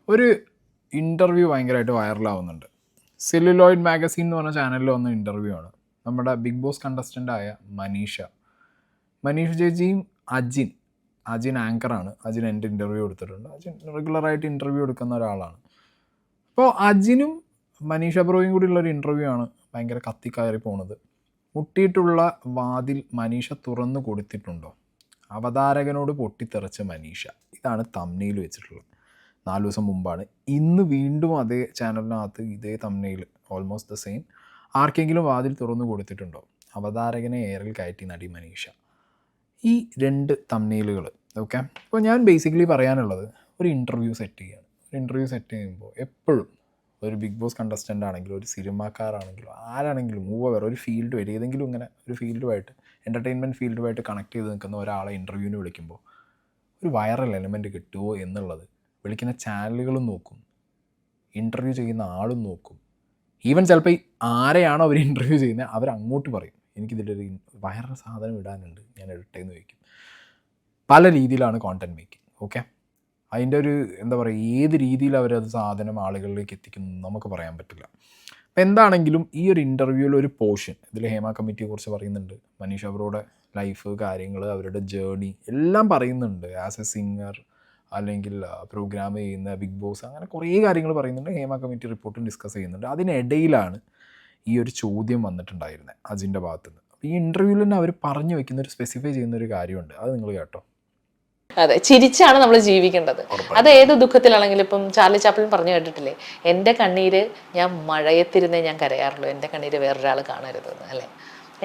ഒരു ഇൻ്റർവ്യൂ ഭയങ്കരമായിട്ട് വൈറലാവുന്നുണ്ട്. Celluloid magazine എന്ന് പറഞ്ഞ ചാനലിൽ വന്ന ഇൻ്റർവ്യൂ ആണ്. നമ്മുടെ ബിഗ് ബോസ് കണ്ടസ്റ്റൻ്റായ മനീഷ ചേച്ചിയും അജിൻ ആങ്കറാണ്. അജിൻ എൻ്റെ ഇൻ്റർവ്യൂ എടുത്തിട്ടുണ്ട്. അജിൻ റെഗുലറായിട്ട് ഇൻ്റർവ്യൂ എടുക്കുന്ന ഒരാളാണ്. അപ്പോൾ അജിനും മനീഷ ബ്രോയും കൂടിയുള്ളൊരു ഇൻ്റർവ്യൂ ആണ് ഭയങ്കര കത്തിക്കയറി പോണത്. മുട്ടിയിട്ടുള്ള വാതിൽ മനീഷ തുറന്നു കൊടുത്തിട്ടുണ്ടോ? അവതാരകനോട് പൊട്ടിത്തെറിച്ച മനീഷ. ഇതാണ് തംബ്നെയിൽ വെച്ചിട്ടുള്ളത്. 4 ദിവസം മുമ്പാണ്. ഇന്ന് വീണ്ടും അതേ ചാനലിനകത്ത് ഇതേ തംബ്നെയിൽ ഓൾമോസ്റ്റ് ദ സെയിം. ആർക്കെങ്കിലും വാതിൽ തുറന്നു കൊടുത്തിട്ടുണ്ടോ? അവതാരകനെ എയറിൽ കയറ്റി നടി മനീഷ. ഈ 2 തംബ്നെയിലുകൾ. ഓക്കെ, അപ്പോൾ ഞാൻ ബേസിക്കലി പറയാനുള്ളത്, ഒരു ഇൻ്റർവ്യൂ സെറ്റ് ചെയ്യുകയാണ്. ഒരു ഇൻ്റർവ്യൂ സെറ്റ് ചെയ്യുമ്പോൾ എപ്പോഴും ഒരു ബിഗ് ബോസ് കണ്ടസ്റ്റൻ്റ് ആണെങ്കിലും ഒരു സിനിമാക്കാരാണെങ്കിലും ആരാണെങ്കിലും ഒരു ഫീൽഡ് വരെ ഏതെങ്കിലും ഇങ്ങനെ ഒരു ഫീൽഡുമായിട്ട് എൻ്റർടൈൻമെൻറ്റ് ഫീൽഡുമായിട്ട് കണക്ട് ചെയ്ത് നിൽക്കുന്ന ഒരാളെ ഇൻ്റർവ്യൂവിന് വിളിക്കുമ്പോൾ ഒരു വൈറൽ എലമെൻറ്റ് കിട്ടുമോ എന്നുള്ളത് വിളിക്കുന്ന ചാനലുകളും നോക്കും, ഇൻ്റർവ്യൂ ചെയ്യുന്ന ആളും നോക്കും. ഈവൻ ചിലപ്പോൾ ആരെയാണോ അവർ ഇൻ്റർവ്യൂ ചെയ്യുന്നത് അവരങ്ങോട്ട് പറയും, എനിക്കിതിലൊരു വൈറൽ സാധനം ഇടാനുണ്ട്, ഞാൻ ഇട്ടേന്ന് ചോദിക്കും. പല രീതിയിലാണ് കോണ്ടൻറ്റ് മേക്കിംഗ്. ഓക്കെ, അതിൻ്റെ ഒരു എന്താ പറയുക, ഏത് രീതിയിൽ അവരത് സാധനം ആളുകളിലേക്ക് എത്തിക്കുന്നു നമുക്ക് പറയാൻ പറ്റില്ല. അപ്പോൾ എന്താണെങ്കിലും ഈ ഒരു ഇൻ്റർവ്യൂവിൽ ഒരു പോർഷൻ ഇതിൽ ഹേമ കമ്മിറ്റിയെ കുറിച്ച് പറയുന്നുണ്ട്, മനീഷ ബ്രോയുടെ ലൈഫ് കാര്യങ്ങൾ, അവരുടെ ജേർണി എല്ലാം പറയുന്നുണ്ട്. ആസ് എ സിംഗർ അല്ലെങ്കിൽ പ്രോഗ്രാം ചെയ്യുന്ന ബിഗ് ബോസ്, അങ്ങനെ കുറേ കാര്യങ്ങൾ പറയുന്നുണ്ട്. ഹേമ കമ്മിറ്റി റിപ്പോർട്ടും ഡിസ്കസ് ചെയ്യുന്നുണ്ട്. അതിനിടയിലാണ് ഈ ഒരു ചോദ്യം വന്നിട്ടുണ്ടായിരുന്നത് അജിൻ്റെ ഭാഗത്തുനിന്ന്. അപ്പോൾ ഈ ഇൻ്റർവ്യൂവിൽ തന്നെ അവർ പറഞ്ഞു വെക്കുന്ന ഒരു സ്പെസിഫൈ ചെയ്യുന്ന ഒരു കാര്യമുണ്ട്, അത് നിങ്ങൾ കേട്ടോ. അതെ, ചിരിച്ചാണ് നമ്മൾ ജീവിക്കേണ്ടത്. അത് ഏത് ദുഃഖത്തിലാണെങ്കിലും. ഇപ്പം ചാർലി ചാപ്ലിൻ പറഞ്ഞു കേട്ടിട്ടില്ലേ, എൻ്റെ കണ്ണീര് ഞാൻ മഴയത്തിരുന്നേ ഞാൻ കരയാറുള്ളൂ, എൻ്റെ കണ്ണീര് വേറൊരാൾ കാണരുതെന്ന്. അല്ലേ,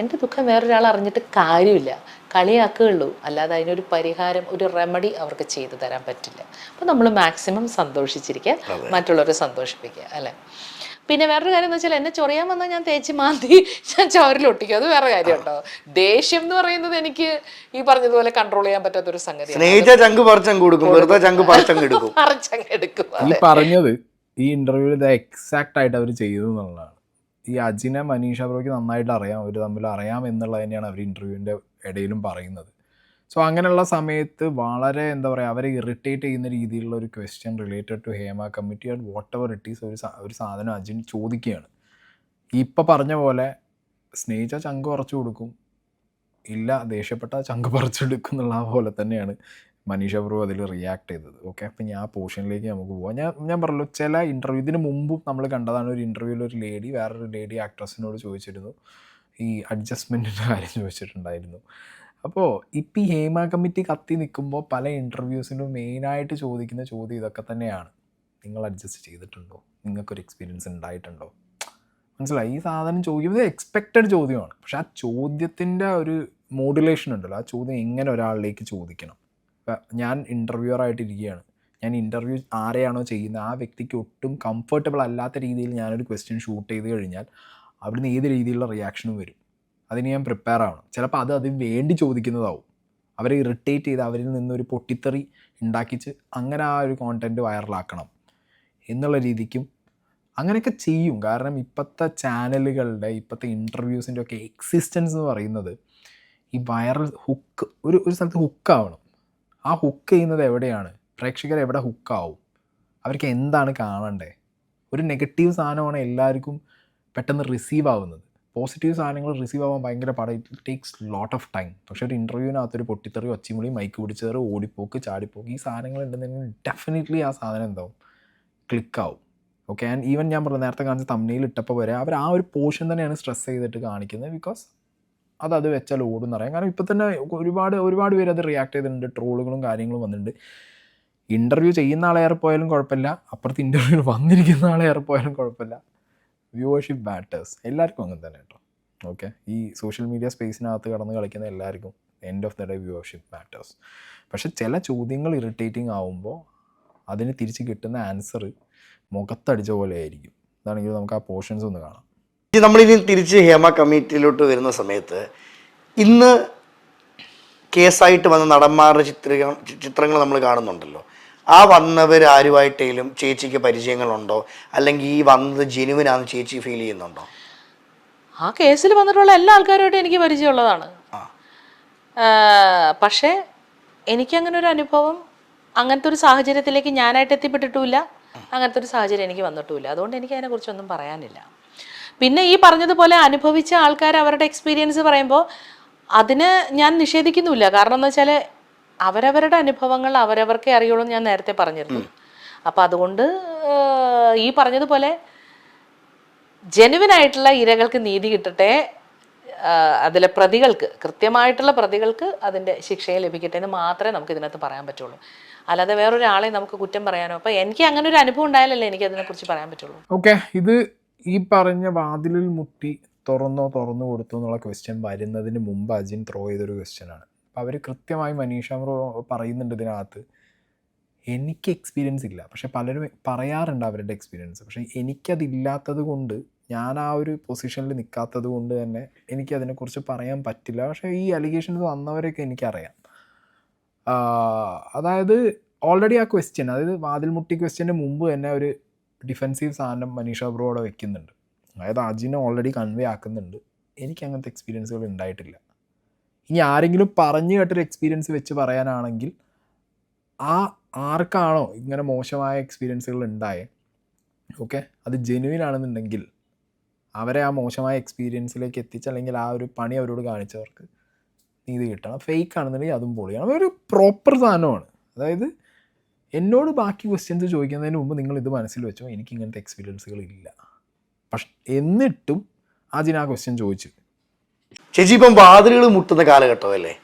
എൻ്റെ ദുഃഖം വേറൊരാൾ അറിഞ്ഞിട്ട് കാര്യമില്ല, കളിയാക്കുകയുള്ളൂ. അല്ലാതെ അതിനൊരു പരിഹാരം, ഒരു റെമഡി അവർക്ക് ചെയ്തു തരാൻ പറ്റില്ല. അപ്പോൾ നമ്മൾ മാക്സിമം സന്തോഷിച്ചിരിക്കുക, മറ്റുള്ളവരെ സന്തോഷിപ്പിക്കുക. അല്ലേ, പിന്നെ വേറൊരു കാര്യം എന്ന് വെച്ചാൽ, എന്നെ ചൊറിയാൻ വന്നാൽ ഞാൻ തേച്ച് മാന്തി ഞാൻ ചോരിലൊട്ടിക്കും. അത് വേറെ കാര്യം കേട്ടോ. ദേഷ്യം എന്ന് പറയുന്നത് എനിക്ക് ഈ പറഞ്ഞതുപോലെ കൺട്രോൾ ചെയ്യാൻ പറ്റാത്തൊരു സംഗതി. ഈ പറഞ്ഞത് ഈ ഇന്റർവ്യൂവിൽ എക്സാക്റ്റ് ആയിട്ട് അവർ ചെയ്തു എന്നുള്ളതാണ്. ഈ അജിനെ മനീഷ ബ്രോയ്ക്ക് നന്നായിട്ട് അറിയാം, അവർ തമ്മിൽ അറിയാം എന്നുള്ളത് തന്നെയാണ് അവർ ഇൻ്റർവ്യൂവിൻ്റെ ഇടയിലും പറയുന്നത്. സോ അങ്ങനെയുള്ള സമയത്ത് വളരെ എന്താ പറയുക, അവരെ ഇറിറ്റേറ്റ് ചെയ്യുന്ന രീതിയിലുള്ള ഒരു question related to Hema committee and whatever it is ഒരു സാധനം അജിൻ ചോദിക്കുകയാണ്. ഇപ്പം പറഞ്ഞ പോലെ സ്നേഹിച്ച ചങ്ക് പറിച്ചു കൊടുക്കും, ഇല്ല ദേഷ്യപ്പെട്ട ചങ്ക് പറിച്ചെടുക്കും എന്നുള്ള പോലെ തന്നെയാണ് മനീഷ ബ്രോ അതിൽ റിയാക്ട് ചെയ്തത്. ഓക്കെ, അപ്പം ഞാൻ ആ പോർഷനിലേക്ക് നമുക്ക് പോവാം. ഞാൻ പറഞ്ഞല്ലോ, ചില ഇൻ്റർവ്യൂ ഇതിന് മുമ്പും നമ്മൾ കണ്ടതാണ്. ഒരു ഇൻ്റർവ്യൂവിൽ ഒരു ലേഡി വേറൊരു ലേഡി ആക്ട്രസിനോട് ചോദിച്ചിരുന്നു, ഈ അഡ്ജസ്റ്റ്മെൻറ്റിൻ്റെ കാര്യം ചോദിച്ചിട്ടുണ്ടായിരുന്നു. അപ്പോൾ ഇപ്പം ഈ ഹേമ കമ്മിറ്റി കത്തി നിൽക്കുമ്പോൾ പല ഇൻ്റർവ്യൂസിനും മെയിനായിട്ട് ചോദിക്കുന്ന ചോദ്യം ഇതൊക്കെ തന്നെയാണ്. നിങ്ങൾ അഡ്ജസ്റ്റ് ചെയ്തിട്ടുണ്ടോ? നിങ്ങൾക്കൊരു എക്സ്പീരിയൻസ് ഉണ്ടായിട്ടുണ്ടോ? മനസ്സിലായി? ഈ സാധനം ചോദിക്കുന്നത് എക്സ്പെക്റ്റഡ് ചോദ്യമാണ്. പക്ഷെ ആ ചോദ്യത്തിൻ്റെ ഒരു മോഡുലേഷൻ ഉണ്ടല്ലോ, ആ ചോദ്യം എങ്ങനെ ഒരാളിലേക്ക് ചോദിക്കണം. ഞാൻ ഇൻ്റർവ്യൂവറായിട്ടിരിക്കുകയാണ്, ഞാൻ ഇൻ്റർവ്യൂ ആരെയാണോ ചെയ്യുന്നത് ആ വ്യക്തിക്ക് ഒട്ടും കംഫർട്ടബിൾ അല്ലാത്ത രീതിയിൽ ഞാനൊരു ക്വസ്റ്റ്യൻ ഷൂട്ട് ചെയ്ത് കഴിഞ്ഞാൽ അവിടുന്ന് ഏത് രീതിയിലുള്ള റിയാക്ഷനും വരും. അതിന് ഞാൻ പ്രിപ്പയർ ആവണം. ചിലപ്പോൾ അതിന് വേണ്ടി ചോദിക്കുന്നതാവും, അവരെ ഇറിറ്റേറ്റ് ചെയ്ത് അവരിൽ നിന്നൊരു പൊട്ടിത്തെറി ഉണ്ടാക്കിച്ച് അങ്ങനെ ആ ഒരു കോണ്ടൻറ്റ് വൈറലാക്കണം എന്നുള്ള രീതിക്കും അങ്ങനെയൊക്കെ ചെയ്യും. കാരണം ഇപ്പോഴത്തെ ചാനലുകളുടെ ഇപ്പോഴത്തെ ഇൻ്റർവ്യൂസിൻ്റെ ഒക്കെ എക്സിസ്റ്റൻസ് എന്ന് പറയുന്നത് ഈ വൈറൽ ഹുക്ക്, ഒരു സ്ഥലത്ത് ഹുക്കാവണം. ആ ഹുക്ക് ചെയ്യുന്നത് എവിടെയാണ്? പ്രേക്ഷകർ എവിടെ ഹുക്കാവും? അവർക്ക് എന്താണ് കാണണ്ടേ? ഒരു നെഗറ്റീവ് സാധനമാണ് എല്ലാവർക്കും പെട്ടെന്ന് റിസീവ് ആവുന്നത്. പോസിറ്റീവ് സാധനങ്ങൾ റിസീവ് ആവാൻ ഭയങ്കര പാടാണ്. It takes lot of time. പക്ഷേ ഒരു ഇൻ്റർവ്യൂവിനകത്തൊരു പൊട്ടിത്തെറി, ഒച്ചിമുളി, മൈക്ക് പിടിച്ചേറ്, ഓടിപ്പോക്ക്, ചാടിപ്പോക്ക്, ഈ സാധനങ്ങൾ ഉണ്ടെന്നുണ്ടെങ്കിൽ ഡെഫിനറ്റ്ലി ആ സാധനം എന്താവും, ക്ലിക്കാവും. ഓക്കെ, ആൻഡ് ഈവൻ ഞാൻ പറഞ്ഞു നേരത്തെ കാണിച്ച തംബ്നെയിൽ ഇട്ടപ്പോൾ വരെ അവർ ആ ഒരു പോർഷൻ തന്നെയാണ് സ്ട്രെസ് ചെയ്തിട്ട് കാണിക്കുന്നത്. ബിക്കോസ് അത് വെച്ചാൽ ഓടും എന്നറിയാം. കാരണം ഇപ്പോൾ തന്നെ ഒരുപാട് പേര് അത് റിയാക്ട് ചെയ്തിട്ടുണ്ട്, ട്രോളുകളും കാര്യങ്ങളും വന്നിട്ടുണ്ട്. ഇൻ്റർവ്യൂ ചെയ്യുന്ന ആളെ ഏറിപ്പോയാലും കുഴപ്പമില്ല, അപ്പുറത്ത് ഇൻ്റർവ്യൂവിൽ വന്നിരിക്കുന്ന ആളെ ഏറിപ്പോയാലും കുഴപ്പമില്ല. വ്യൂവർഷിപ്പ് മാറ്റേഴ്സ്, എല്ലാവർക്കും അങ്ങനെ തന്നെ കേട്ടോ. ഓക്കെ, ഈ സോഷ്യൽ മീഡിയ സ്പേസിനകത്ത് കടന്ന് കളിക്കുന്ന എല്ലാവർക്കും end of the day viewership matters. പക്ഷെ ചില ചോദ്യങ്ങൾ ഇറിറ്റേറ്റിംഗ് ആവുമ്പോൾ അതിന് തിരിച്ച് കിട്ടുന്ന ആൻസർ മുഖത്തടിച്ച പോലെ ആയിരിക്കും. അതാണെങ്കിൽ നമുക്ക് ആ പോർഷൻസ് ഒന്ന് കാണാം. നമ്മളിനി തിരിച്ച് ഹേമ കമ്മിറ്റിയിലോട്ട് വരുന്ന സമയത്ത് ഇന്ന് കേസായിട്ട് വന്ന നടന്മാരുടെ ചിത്രങ്ങൾ നമ്മൾ കാണുന്നുണ്ടല്ലോ. ആ വന്നവർ ആരുമായിട്ടേലും ചേച്ചിക്ക് പരിചയങ്ങളുണ്ടോ? അല്ലെങ്കിൽ ഈ വന്നത് ജെനുവിനാന്ന് ചേച്ചി ഫീൽ ചെയ്യുന്നുണ്ടോ? ആ കേസിൽ വന്നിട്ടുള്ള എല്ലാ ആൾക്കാരുമായിട്ടും എനിക്ക് പരിചയമുള്ളതാണ്. പക്ഷേ എനിക്കങ്ങനെ ഒരു അനുഭവം, അങ്ങനത്തെ ഒരു സാഹചര്യത്തിലേക്ക് ഞാനായിട്ട് എത്തിപ്പെട്ടിട്ടുമില്ല. അങ്ങനത്തെ ഒരു സാഹചര്യം എനിക്ക് വന്നിട്ടുമില്ല. അതുകൊണ്ട് എനിക്ക് അതിനെക്കുറിച്ചൊന്നും പറയാനില്ല. പിന്നെ ഈ പറഞ്ഞതുപോലെ അനുഭവിച്ച ആൾക്കാർ അവരുടെ എക്സ്പീരിയൻസ് പറയുമ്പോൾ അതിന് ഞാൻ നിഷേധിക്കുന്നുമില്ല. കാരണം എന്ന് വെച്ചാൽ അവരവരുടെ അനുഭവങ്ങൾ അവരവർക്കേ അറിയുള്ളൂ എന്ന് ഞാൻ നേരത്തെ പറഞ്ഞിരുന്നു. അപ്പം അതുകൊണ്ട് ഈ പറഞ്ഞതുപോലെ ജെനുവിനായിട്ടുള്ള ഇരകൾക്ക് നീതി കിട്ടട്ടെ, അതിലെ പ്രതികൾക്ക്, കൃത്യമായിട്ടുള്ള പ്രതികൾക്ക് അതിൻ്റെ ശിക്ഷയെ ലഭിക്കട്ടെ എന്ന് മാത്രമേ നമുക്ക് ഇതിനകത്ത് പറയാൻ പറ്റുള്ളൂ. അല്ലാതെ വേറൊരാളെ നമുക്ക് കുറ്റം പറയാനോ, അപ്പം എനിക്ക് അങ്ങനെ ഒരു അനുഭവം ഉണ്ടായാലല്ലേ എനിക്ക് അതിനെക്കുറിച്ച് പറയാൻ പറ്റുള്ളൂ. ഓക്കെ, ഇത് ഈ പറഞ്ഞ വാതിലിൽ മുട്ടി തുറന്നു കൊടുത്തു എന്നുള്ള ക്വസ്റ്റ്യൻ വരുന്നതിന് മുമ്പ് അജിൻ ത്രോ ചെയ്തൊരു ക്വസ്റ്റ്യനാണ്. അപ്പോൾ അവർ കൃത്യമായി മനീഷ ബ്രോ പറയുന്നുണ്ട് ഇതിനകത്ത്, എനിക്ക് എക്സ്പീരിയൻസ് ഇല്ല, പക്ഷെ പലരും പറയാറുണ്ട് അവരുടെ എക്സ്പീരിയൻസ്. പക്ഷേ എനിക്കതില്ലാത്തത് കൊണ്ട്, ഞാൻ ആ ഒരു പൊസിഷനിൽ നിൽക്കാത്തത് കൊണ്ട് തന്നെ എനിക്കതിനെക്കുറിച്ച് പറയാൻ പറ്റില്ല. പക്ഷേ ഈ അലിഗേഷൻസ് വന്നവരെയൊക്കെ എനിക്കറിയാം. അതായത് ഓൾറെഡി ആ ക്വസ്റ്റ്യൻ, അതായത് വാതിൽ മുട്ടി ക്വസ്റ്റ്യൻ്റെ മുമ്പ് തന്നെ ഒരു ഡിഫെൻസീവ് സാധനം മനീഷ ബ്രോ അവിടെ വെക്കുന്നുണ്ട്. അതായത് അജിനെ ഓൾറെഡി കൺവേ ആക്കുന്നുണ്ട്, എനിക്ക് അങ്ങനത്തെ എക്സ്പീരിയൻസുകൾ ഉണ്ടായിട്ടില്ല. ഇനി ആരെങ്കിലും പറഞ്ഞു കേട്ടൊരു എക്സ്പീരിയൻസ് വെച്ച് പറയാനാണെങ്കിൽ ആർക്കാണോ ഇങ്ങനെ മോശമായ എക്സ്പീരിയൻസുകൾ ഉണ്ടായേ, ഓക്കെ, അത് ജെനുവിൻ ആണെന്നുണ്ടെങ്കിൽ അവരെ ആ മോശമായ എക്സ്പീരിയൻസിലേക്ക് എത്തിച്ച്, അല്ലെങ്കിൽ ആ ഒരു പണി അവരോട് കാണിച്ചവർക്ക് നീതി കിട്ടണം. ഫേക്ക് ആണെന്നുണ്ടെങ്കിൽ അതും പൊളിയാണ്. അതൊരു പ്രോപ്പർ സാധനമാണ്. അതായത് എന്നോട് ബാക്കി ക്വസ്റ്റ്യൻസ് ചോദിക്കുന്നതിന് മുമ്പ് നിങ്ങൾ ഇത് മനസ്സിൽ വെച്ചോ, എനിക്ക് ഇങ്ങനത്തെ എക്സ്പീരിയൻസുകൾ ഇല്ല. പക്ഷെ എന്നിട്ടും അതിന് ആ ക്വസ്റ്റ്യൻ ചോദിച്ചു. ചേച്ചി ഇപ്പം വാതിലുകൾ മുട്ടുന്ന കാലഘട്ടമല്ലേ,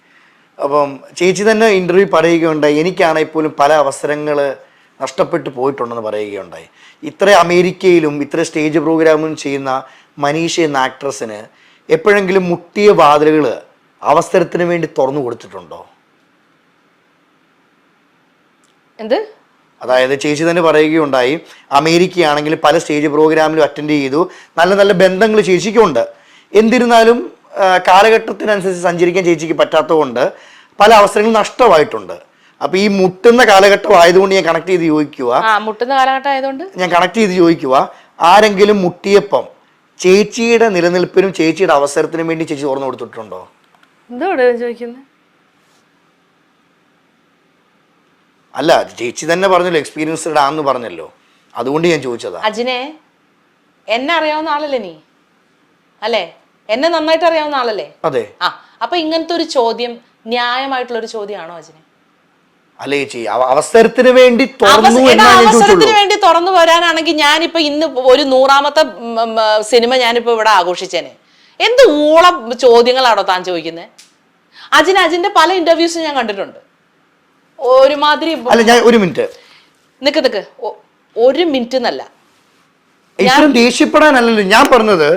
അപ്പം ചേച്ചി തന്നെ ഇൻ്റർവ്യൂ പറയുകയുണ്ടായി, എനിക്കാണെങ്കിൽ പോലും പല അവസരങ്ങൾ നഷ്ടപ്പെട്ടു പോയിട്ടുണ്ടെന്ന് പറയുകയുണ്ടായി. ഇത്ര അമേരിക്കയിലും ഇത്ര സ്റ്റേജ് പ്രോഗ്രാമും ചെയ്യുന്ന മനീഷ എന്ന ആക്ട്രസിന് എപ്പോഴെങ്കിലും മുട്ടിയ വാതിലുകൾ അവസരത്തിന് വേണ്ടി തുറന്നു കൊടുത്തിട്ടുണ്ടോ? എന്ത്? അതായത് ചേച്ചി തന്നെ പറയുകയുണ്ടായി, അമേരിക്കയാണെങ്കിൽ പല സ്റ്റേജ് പ്രോഗ്രാമിലും അറ്റൻഡ് ചെയ്തു, നല്ല നല്ല ബന്ധങ്ങൾ ചേച്ചിക്കുണ്ട്. എന്നിരുന്നാലും കാലഘട്ടത്തിനനുസരിച്ച് സഞ്ചരിക്കാൻ ചേച്ചിക്ക് പറ്റാത്തതുകൊണ്ട് പല അവസരങ്ങളും നഷ്ടമായിട്ടുണ്ട്. അപ്പൊ ഈ മുട്ടുന്ന കാലഘട്ടം ആയതുകൊണ്ട് ഞാൻ കണക്ട് ചെയ്ത് ചോദിക്കുക, മുട്ടുന്ന കാലഘട്ടം ആയതുകൊണ്ട് ഞാൻ കണക്ട് ചെയ്ത് ചോദിക്കുക, ആരെങ്കിലും മുട്ടിയപ്പം ചേച്ചിയുടെ നിലനിൽപ്പിനും ചേച്ചിയുടെ അവസരത്തിനും വേണ്ടി ചേച്ചി തുറന്നു കൊടുത്തിട്ടുണ്ടോ? എന്തോടെ ചോദിക്കുന്നത്? അല്ല, ചേച്ചി തന്നെ പറഞ്ഞല്ലോ എക്സ്പീരിയൻസ്ഡ് ആണെന്ന് പറഞ്ഞല്ലോ, അതുകൊണ്ട് ഞാൻ ചോദിച്ചതാ. അജിനെ, എന്നെ അറിയാവുന്ന ആളല്ലേ നീ, അല്ലേ? എന്നെ നന്നായിട്ട് അറിയാവുന്ന ആളല്ലേ? അതെ. അപ്പൊ ഇങ്ങനത്തെ ഒരു ചോദ്യം ന്യായമായിട്ടുള്ള ഒരു ചോദ്യമാണോ അജിനെ? അല്ലേ ചേച്ചി, അവസരത്തിന് വേണ്ടി അവസരത്തിന് വേണ്ടി തുറന്നു വരാനാണെങ്കിൽ ഞാനിപ്പോ ഇന്ന് ഒരു 100ാമത്തെ സിനിമ ഞാനിപ്പോ ഇവിടെ ആഘോഷിച്ചേനെ. എന്ത് ഊളം ചോദ്യങ്ങളാണോ താൻ ചോദിക്കുന്നത്? അജിന്റെ പല ഇന്റർവ്യൂസും ഞാൻ കണ്ടിട്ടുണ്ട്. ഒരുമാതിരി അല്ല, ഞാൻ ഒരു മിനിറ്റ് നിക്ക് ഒരു മിനിറ്റ് എന്നല്ല, ദേഷ്യപ്പെടാനല്ലല്ലോ ഞാൻ പറഞ്ഞത്.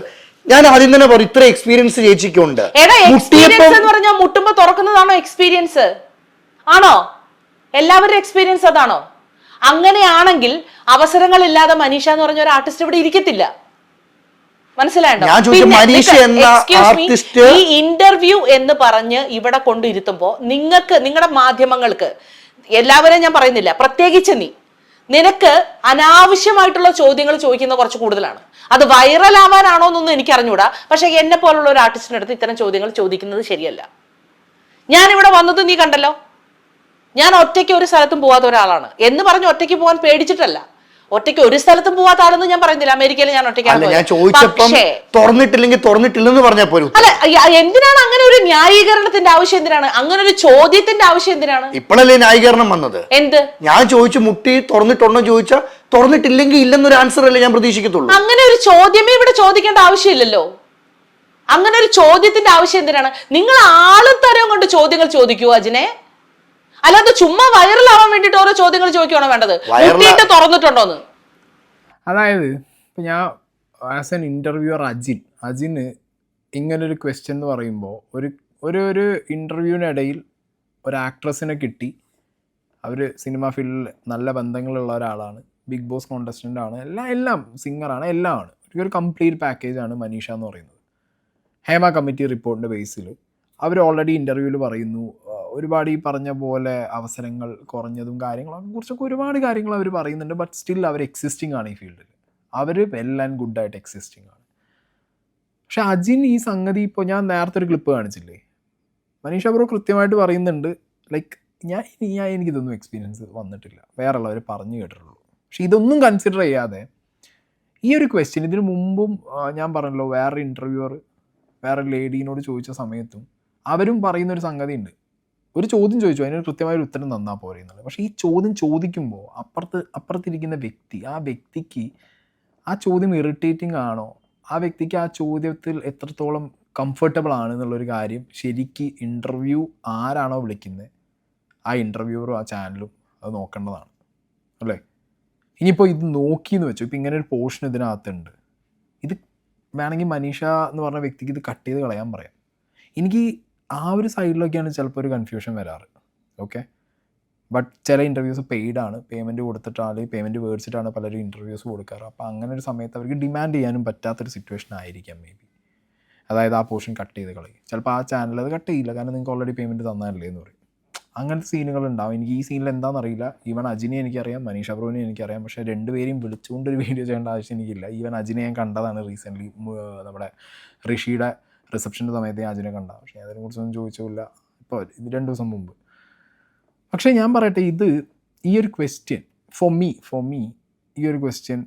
ഞാൻ ആദ്യം തന്നെ പറയും, ഇത്ര എക്സ്പീരിയൻസ് ചേച്ചിക്കുണ്ട്. എക്സ്പീരിയൻസ് എന്ന് പറഞ്ഞാൽ മുട്ടുമ്പോ തുറക്കുന്നതാണോ എക്സ്പീരിയൻസ്? ആണോ? എല്ലാവരുടെ എക്സ്പീരിയൻസ് അതാണോ? അങ്ങനെയാണെങ്കിൽ അവസരങ്ങളില്ലാതെ മനീഷ എന്ന് പറഞ്ഞ ഒരു ആർട്ടിസ്റ്റ് ഇവിടെ ഇരിക്കത്തില്ല. മനസ്സിലായോ? ഈ ഇന്റർവ്യൂ എന്ന് പറഞ്ഞ് ഇവിടെ കൊണ്ടിരുത്തുമ്പോ നിങ്ങളുടെ മാധ്യമങ്ങൾക്ക്, എല്ലാവരെയും ഞാൻ പറയുന്നില്ല, പ്രത്യേകിച്ച് നിനക്ക് അനാവശ്യമായിട്ടുള്ള ചോദ്യങ്ങൾ ചോദിക്കുന്ന കുറച്ച് കൂടുതലാണ്. അത് വൈറൽ ആവാനാണോ എന്നൊന്നും എനിക്ക് അറിഞ്ഞൂടാ. പക്ഷെ എന്നെ പോലുള്ള ഒരു ആർട്ടിസ്റ്റിന്റെ അടുത്ത് ഇത്തരം ചോദ്യങ്ങൾ ചോദിക്കുന്നത് ശരിയല്ല. ഞാനിവിടെ വന്നത് നീ കണ്ടല്ലോ. ഞാൻ ഒറ്റയ്ക്ക് ഒരു സ്ഥലത്തും പോവാത്ത ഒരാളാണ് എന്ന് പറഞ്ഞ് ഒറ്റയ്ക്ക് പോകാൻ പേടിച്ചിട്ടല്ല. ഒറ്റയ്ക്ക് ഒരു സ്ഥലത്തും പോവാത്ത ആളെന്ന് ഞാൻ പറയുന്നില്ല. അമേരിക്കയിൽ ഞാൻ ഒറ്റയ്ക്കാണ്. അല്ല, എന്തിനാണ് അങ്ങനെ ഒരു ന്യായീകരണത്തിന്റെ ആവശ്യം? എന്തിനാണ് അങ്ങനെ ഒരു ചോദ്യത്തിന്റെ ആവശ്യം? എന്തിനാണ് ഇപ്പോഴല്ലേ ന്യായീകരണം വന്നത്? എന്ത്? ഞാൻ ചോദിച്ചു, മുട്ടി തുറന്നിട്ടുണ്ടോ ചോദിച്ചാൽ തുറന്നിട്ടില്ലെങ്കിൽ ഇല്ലെന്നൊരു ആൻസർ അല്ലേ ഞാൻ പ്രതീക്ഷിക്കത്തുള്ളൂ. അങ്ങനെ ഒരു ചോദ്യമേ ഇവിടെ ചോദിക്കേണ്ട ആവശ്യമില്ലല്ലോ. അങ്ങനെ ഒരു ചോദ്യത്തിന്റെ ആവശ്യം എന്തിനാണ്? നിങ്ങൾ ആളുതരം കൊണ്ട് ചോദ്യങ്ങൾ ചോദിക്കൂ അജിനെ, അല്ലാതെ ചുമ്മാ വൈറലാവാൻ വേണ്ടിട്ട് ഓരോ ചോദ്യങ്ങൾ ചോദിക്കുകയാണോ വേണ്ടത്? മുട്ടിയിട്ട് തുറന്നിട്ടുണ്ടോന്ന്? അതായത് ഇപ്പം ഞാൻ ആസ് എൻ ഇന്റർവ്യൂവർ അജിന് ഇങ്ങനൊരു ക്വസ്റ്റ്യൻ എന്ന് പറയുമ്പോൾ ഒരു ഇൻ്റർവ്യൂവിനിടയിൽ ഒരു ആക്ട്രസിനെ കിട്ടി, അവർ സിനിമ ഫീൽഡിൽ നല്ല ബന്ധങ്ങളുള്ള ഒരാളാണ്, ബിഗ് ബോസ് കോണ്ടസ്റ്റൻ്റ് ആണ്, എല്ലാം സിംഗറാണ്, എല്ലാമാണ്. ഒരു കംപ്ലീറ്റ് പാക്കേജാണ് മനീഷ എന്ന് പറയുന്നത്. ഹേമ കമ്മിറ്റി റിപ്പോർട്ടിൻ്റെ ബേസിൽ അവർ ഓൾറെഡി ഇൻ്റർവ്യൂവിൽ പറയുന്നു, ഒരുപാട് ഈ പറഞ്ഞ പോലെ അവസരങ്ങൾ കുറഞ്ഞതും കാര്യങ്ങളൊക്കെ കുറിച്ചൊക്കെ ഒരുപാട് കാര്യങ്ങൾ അവർ പറയുന്നുണ്ട്. ബട്ട് സ്റ്റിൽ അവർ എക്സിസ്റ്റിംഗ് ആണ് ഈ ഫീൽഡിൽ. അവർ വെൽ ആൻഡ് ഗുഡായിട്ട് എക്സിസ്റ്റിംഗ് ആണ്. പക്ഷെ അജിൻ ഈ സംഗതി, ഇപ്പോൾ ഞാൻ നേരത്തെ ഒരു ക്ലിപ്പ് കാണിച്ചില്ലേ, മനീഷ ബ്രോ കൃത്യമായിട്ട് പറയുന്നുണ്ട്, ലൈക്ക് എനിക്കിതൊന്നും എക്സ്പീരിയൻസ് വന്നിട്ടില്ല, വേറെ ഉള്ളവർ പറഞ്ഞു കേട്ടിട്ടുള്ളൂ. പക്ഷെ ഇതൊന്നും കൺസിഡർ ചെയ്യാതെ ഈ ഒരു ക്വസ്റ്റ്യൻ ഇതിനു മുമ്പും ഞാൻ പറഞ്ഞല്ലോ വേറെ ഇൻ്റർവ്യൂവർ വേറെ ലേഡീനോട് ചോദിച്ച സമയത്തും അവരും പറയുന്നൊരു സംഗതി ഉണ്ട്. ഒരു ചോദ്യം ചോദിച്ചു, അതിനൊരു കൃത്യമായൊരു ഉത്തരം തന്നാൽ പോരെ എന്നുള്ളത്. പക്ഷേ ഈ ചോദ്യം ചോദിക്കുമ്പോൾ അപ്പുറത്തിരിക്കുന്ന വ്യക്തി, ആ വ്യക്തിക്ക് ആ ചോദ്യം ഇറിറ്റേറ്റിംഗ് ആണോ, ആ വ്യക്തിക്ക് ആ ചോദ്യത്തിൽ എത്രത്തോളം കംഫർട്ടബിൾ ആണ് എന്നുള്ളൊരു കാര്യം ശരിക്ക് ഇൻ്റർവ്യൂ ആരാണോ വിളിക്കുന്നത് ആ ഇൻ്റർവ്യൂവറും ആ ചാനലും അത് നോക്കേണ്ടതാണ് അല്ലേ. ഇനിയിപ്പോൾ ഇത് നോക്കിയെന്ന് വെച്ചു, ഇപ്പോൾ ഇങ്ങനെ ഒരു പോർഷൻ ഇതിനകത്തുണ്ട്, ഇത് വേണമെങ്കിൽ മനീഷ എന്ന് പറഞ്ഞ വ്യക്തിക്ക് ഇത് കട്ട് ചെയ്ത് കളയാൻ പറയാം. എനിക്ക് ആ ഒരു സൈഡിലൊക്കെയാണ് ചിലപ്പോൾ ഒരു കൺഫ്യൂഷൻ വരാറ്. ഓക്കെ, ബട്ട് ചില ഇൻ്റർവ്യൂസ് പെയ്ഡാണ്, പേയ്മെൻറ്റ് കൊടുത്തിട്ടാണ്, പേയ്മെൻറ്റ് മേടിച്ചിട്ടാണ് പലരും ഇൻ്റർവ്യൂസ് കൊടുക്കാറ്. അപ്പോൾ അങ്ങനെ ഒരു സമയത്ത് അവർക്ക് ഡിമാൻഡ് ചെയ്യാനും പറ്റാത്തൊരു സിറ്റുവേഷൻ ആയിരിക്കാം മേ ബി. അതായത് ആ പോർഷൻ കട്ട് ചെയ്ത് കളയും. ചിലപ്പോൾ ആ ചാനൽ അത് കട്ട് ചെയ്യില്ല, കാരണം നിങ്ങൾക്ക് ഓൾറെഡി പേയ്മെൻറ്റ് തന്നതല്ലേ എന്ന് പറയും. അങ്ങനത്തെ സീനുകളുണ്ടാവും. എനിക്ക് ഈ സീനിൽ എന്താണെന്നറിയില്ല. ഈവൻ അജിനെ എനിക്കറിയാം, മനീഷ ബ്രോനെ എനിക്കറിയാം, പക്ഷേ രണ്ടുപേരെയും വിളിച്ചുകൊണ്ടൊരു വീഡിയോ ചെയ്യേണ്ട ആവശ്യം എനിക്കില്ല. ഈവൻ അജിനെ ഞാൻ കണ്ടതാണ് റീസെൻ്റ്ലി, നമ്മുടെ ഋഷിയുടെ റിസപ്ഷൻ്റെ സമയത്ത് ഞാൻ അജിനെ കണ്ടതാണ്. പക്ഷേ അതിനെക്കുറിച്ചൊന്നും ചോദിച്ചില്ല ഇപ്പോൾ 2 ദിവസം മുമ്പ്. പക്ഷേ ഞാൻ പറയട്ടെ, ഈ ഒരു ക്വസ്റ്റ്യൻ ഫോർ മീ ഈ ഒരു ക്വസ്റ്റ്യൻ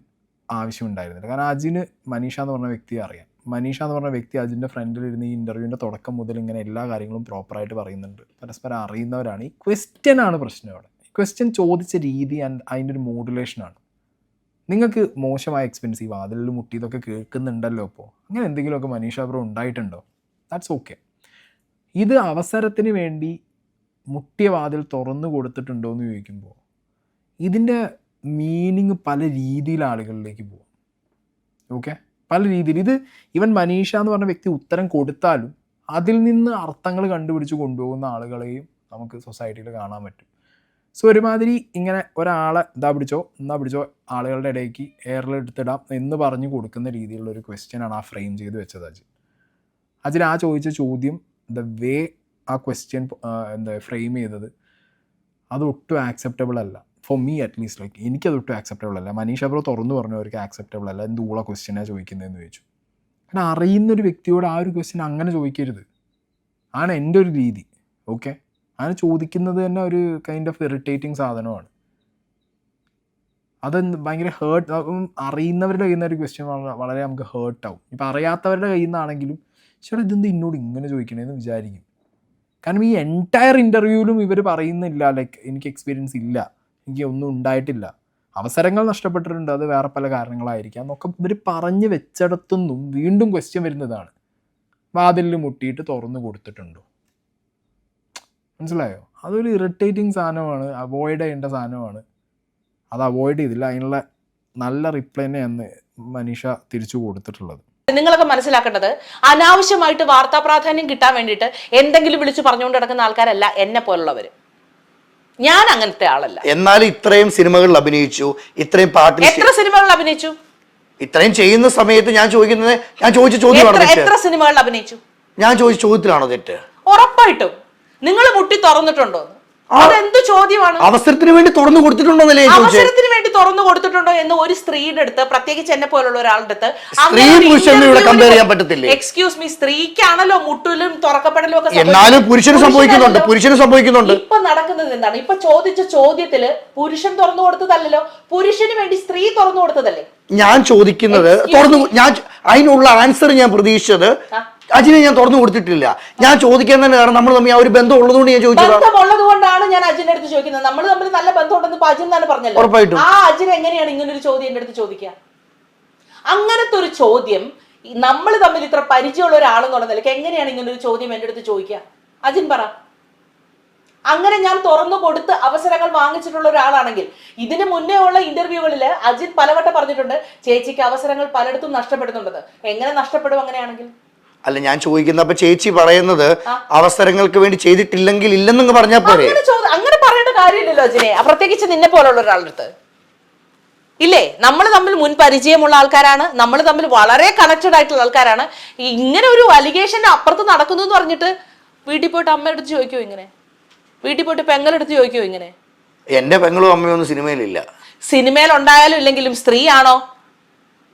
ആവശ്യമുണ്ടായിരുന്നില്ല. കാരണം അജിന് മനീഷ എന്ന് പറഞ്ഞ വ്യക്തിയെ അറിയാം. മനീഷ എന്ന് പറഞ്ഞ വ്യക്തി അജിൻ്റെ ഫ്രണ്ടിലിരുന്ന് ഈ ഇൻ്റർവ്യൂവിൻ്റെ തുടക്കം മുതൽ ഇങ്ങനെ എല്ലാ കാര്യങ്ങളും പ്രോപ്പറായിട്ട് പറയുന്നുണ്ട്, പരസ്പരം അറിയുന്നവരാണ്. ഈ ക്വസ്റ്റ്യനാണ് പ്രശ്നം അവിടെ. ഈ ക്വസ്റ്റ്യൻ ചോദിച്ച രീതി ആൻഡ് അതിൻ്റെ ഒരു മോഡുലേഷനാണ്. നിങ്ങൾക്ക് മോശമായ എക്സ്പെൻസീവ് അതിൽ മുട്ടിയതൊക്കെ കേൾക്കുന്നുണ്ടല്ലോ. ഇപ്പോൾ അങ്ങനെ എന്തെങ്കിലുമൊക്കെ മനീഷ ബ്രോ ഉണ്ടായിട്ടുണ്ടോ? That's okay. ഇത് അവസരത്തിന് വേണ്ടി മുട്ടിയ വാതിൽ തുറന്നു കൊടുത്തിട്ടുണ്ടോ എന്ന് ചോദിക്കുമ്പോൾ ഇതിൻ്റെ മീനിങ് പല രീതിയിൽ ആളുകളിലേക്ക് പോകും. ഓക്കെ, പല രീതിയിൽ. ഇത് ഈവൻ മനീഷ എന്ന് പറഞ്ഞ വ്യക്തി ഉത്തരം കൊടുത്താലും അതിൽ നിന്ന് അർത്ഥങ്ങൾ കണ്ടുപിടിച്ച് കൊണ്ടുപോകുന്ന ആളുകളെയും നമുക്ക് സൊസൈറ്റിയിൽ കാണാൻ പറ്റും. സോ ഒരുമാതിരി ഇങ്ങനെ ഒരാളെ എന്നാ പിടിച്ചോ ആളുകളുടെ ഇടയ്ക്ക് എയറിൽ എടുത്തിടാം എന്ന് പറഞ്ഞു കൊടുക്കുന്ന രീതിയിലുള്ള ഒരു ക്വസ്റ്റ്യനാണ് ആ ഫ്രെയിം ചെയ്ത് വെച്ചത് അജിൻ. ആ ചോദിച്ച ചോദ്യം, ദ വേ ആ ക്വസ്റ്റ്യൻ ഫ്രെയിം ചെയ്തത് അത് ഒട്ടും ആക്സെപ്റ്റബിൾ അല്ല. ഫോർ മീ അറ്റ്ലീസ്റ്റ്, ലൈക്ക് എനിക്കതൊട്ടും ആക്സെപ്റ്റബിൾ അല്ല. മനീഷ ബ്രോ തുറന്നു പറഞ്ഞവർക്ക് ആക്സെപ്റ്റബിൾ അല്ല. എന്തുള്ള ക്വസ്റ്റ്യനാണ് ചോദിക്കുന്നതെന്ന് ചോദിച്ചു. കാരണം അറിയുന്നൊരു വ്യക്തിയോട് ആ ഒരു ക്വസ്റ്റ്യൻ അങ്ങനെ ചോദിക്കരുത്, ആണ് എൻ്റെ ഒരു രീതി. ഓക്കെ, അങ്ങനെ ചോദിക്കുന്നത് തന്നെ ഒരു കൈൻഡ് ഓഫ് ഇറിറ്റേറ്റിംഗ് സാധനമാണ്. അത് ഭയങ്കര ഹേർട്ട്. അറിയുന്നവരുടെ കയ്യിൽ നിന്ന് ഒരു ക്വസ്റ്റ്യൻ വളരെ നമുക്ക് ഹേർട്ടാവും. ഇപ്പം അറിയാത്തവരുടെ കയ്യിൽ നിന്നാണെങ്കിലും ചേട്ടാ ഇതെന്ത് എന്നോട് ഇങ്ങനെ ചോദിക്കണേന്ന് വിചാരിക്കും. കാരണം ഈ എൻറ്റയർ ഇൻ്റർവ്യൂവിലും ഇവർ പറയുന്നില്ല ലൈക്ക് എനിക്ക് എക്സ്പീരിയൻസ് ഇല്ല, എനിക്ക് ഒന്നും ഉണ്ടായിട്ടില്ല, അവസരങ്ങൾ നഷ്ടപ്പെട്ടിട്ടുണ്ട്, അത് വേറെ പല കാരണങ്ങളായിരിക്കാം എന്നൊക്കെ ഇവർ പറഞ്ഞ് വെച്ചിടത്തുനിന്നും വീണ്ടും ക്വസ്റ്റ്യൻ വരുന്നതാണ്, വാതിലിൽ മുട്ടിയിട്ട് തുറന്നു കൊടുത്തിട്ടുണ്ടോ? മനസ്സിലായോ? അതൊരു ഇറിറ്റേറ്റിംഗ് സാധനമാണ്, അവോയ്ഡ് ചെയ്യേണ്ട സാധനമാണ്. അത് അവോയ്ഡ് ചെയ്തില്ല. അതിനുള്ള നല്ല റിപ്ലൈ തന്നെയാണ് മനീഷ തിരിച്ചു കൊടുത്തിട്ടുള്ളത്. നിങ്ങളൊക്കെ മനസ്സിലാക്കേണ്ടത്, അനാവശ്യമായിട്ട് വാർത്താ പ്രാധാന്യം കിട്ടാൻ വേണ്ടിയിട്ട് എന്തെങ്കിലും വിളിച്ചു പറഞ്ഞുകൊണ്ട് നടക്കുന്ന ആൾക്കാരല്ല എന്നെ പോലുള്ളവർ. ഞാൻ അങ്ങനത്തെ ആളല്ല. എന്നാൽ ഇത്രയും സിനിമകളിൽ അഭിനയിച്ചു, ഇത്രയും പാട്ടിൽ എത്ര സിനിമകളിൽ അഭിനയിച്ചു? ഇത്രയും ചെയ്യുന്ന സമയത്ത് ഞാൻ ചോദിച്ച ചോദ്യമാണ് എത്ര സിനിമകളിൽ അഭിനയിച്ചു? ഞാൻ ചോദിച്ച ചോദ്യത്തിലാണോ തെറ്റ്? ഉറപ്പായിട്ടും. നിങ്ങൾ മുട്ടി തുറന്നിട്ടുണ്ടോ? അതെന്ത് ചോദ്യമാണ്? അവസരത്തിന് വേണ്ടി തുറന്നു കൊടുത്തിട്ടുണ്ടോന്നല്ലേ? അവസരത്തിന് വേണ്ടി തുറന്നു കൊടുത്തിട്ടുണ്ടോ എന്ന് ഒരു സ്ത്രീയുടെ അടുത്ത്, പ്രത്യേകിച്ച് എന്നെ പോലുള്ള ഒരാളുടെ അടുത്ത് കമ്പയർ ചെയ്യാൻ പറ്റത്തില്ല. എക്സ്ക്യൂസ് മീ, സ്ത്രീക്കാണല്ലോ മുട്ടലും തുറക്കപ്പെടലും ഒക്കെ. എന്നാലും പുരുഷന് സംഭവിക്കുന്നുണ്ട്. ഇപ്പൊ നടക്കുന്നത് എന്താണ്? ഇപ്പൊ ചോദിച്ച ചോദ്യത്തില് പുരുഷൻ തുറന്നു കൊടുത്തതല്ലോ, പുരുഷന് വേണ്ടി സ്ത്രീ തുറന്നു കൊടുത്തതല്ലേ? ഞാൻ ചോദിക്കുന്നത് അതിനുള്ള ആൻസർ ഞാൻ പ്രതീക്ഷിച്ചത് അജിനെ ഞാൻ തുറന്നു കൊടുത്തിട്ടില്ല. ഞാൻ ചോദിക്കാൻ തന്നെ കാരണം നമ്മൾ തമ്മിൽ ആ ഒരു ബന്ധം ഉള്ളതുകൊണ്ട് ഞാൻ ചോദിച്ചത്. ബന്ധമുള്ളത് കൊണ്ടാണ് ഞാൻ അജിന്റെ അടുത്ത് ചോദിക്കുന്നത്. നമ്മൾ തമ്മിൽ നല്ല ബന്ധമുണ്ടെന്ന് അജിൻ തന്നെ പറഞ്ഞല്ലോ. ഉറപ്പായിട്ടും. ആ അജിൻ എങ്ങനെയാണ് ഇങ്ങനൊരു ചോദ്യം എന്റെ അടുത്ത് ചോദിക്കുക? അങ്ങനത്തെ ഒരു ചോദ്യം നമ്മൾ തമ്മിൽ ഇത്ര പരിചയമുള്ള ഒരാളെന്നുള്ള നിലയ്ക്ക് എങ്ങനെയാണ് ഇങ്ങനൊരു ചോദ്യം എന്റെ അടുത്ത് ചോദിക്കുക? അജിൻ പറ. അങ്ങനെ ഞാൻ തുറന്നു കൊടുത്ത് അവസരങ്ങൾ വാങ്ങിച്ചിട്ടുള്ള ഒരാളാണെങ്കിൽ, ഇതിന് മുന്നേ ഉള്ള ഇന്റർവ്യൂകളിൽ അജിൻ പലവട്ടം പറഞ്ഞിട്ടുണ്ട് ചേച്ചിക്ക് അവസരങ്ങൾ പലയിടത്തും നഷ്ടപ്പെടുന്നുണ്ടെന്ന്. എങ്ങനെ നഷ്ടപ്പെടും അങ്ങനെയാണെങ്കിൽ? അല്ല, ഞാൻ ചോദിക്കുന്ന അപ്പൊ ചേച്ചി പറയുന്നത് അവസരങ്ങൾക്ക് വേണ്ടി ചെയ്തിട്ടില്ലെങ്കിൽ ഇല്ലെന്നങ്ങ് പറഞ്ഞാൽ പോരെ? അങ്ങനെ പറയേണ്ട കാര്യമില്ലല്ലോ അജിനെ, പ്രത്യേകിച്ച് നിന്നെ പോലുള്ള ഒരാളുടെ അടുത്ത്. ഇല്ലേ, നമ്മൾ തമ്മിൽ മുൻ പരിചയമുള്ള ആൾക്കാരാണ്, നമ്മൾ തമ്മിൽ വളരെ കണക്റ്റഡ് ആയിട്ടുള്ള ആൾക്കാരാണ്. ഇങ്ങനെ ഒരു അലിഗേഷന്റെ അപ്പുറത്ത് നടക്കുന്നു എന്ന് പറഞ്ഞിട്ട് വീട്ടിൽ പോയിട്ട് അമ്മയുടെ അടുത്ത് ചോദിക്കുമോ ഇങ്ങനെ? വീട്ടിൽ പോയിട്ട് പെങ്ങളെടുത്ത് ചോദിക്കുമോ ഇങ്ങനെ? എന്റെ പെങ്ങളും അമ്മയൊന്നും സിനിമയിലില്ല. സിനിമയിൽ ഉണ്ടായാലും ഇല്ലെങ്കിലും സ്ത്രീ ആണോ?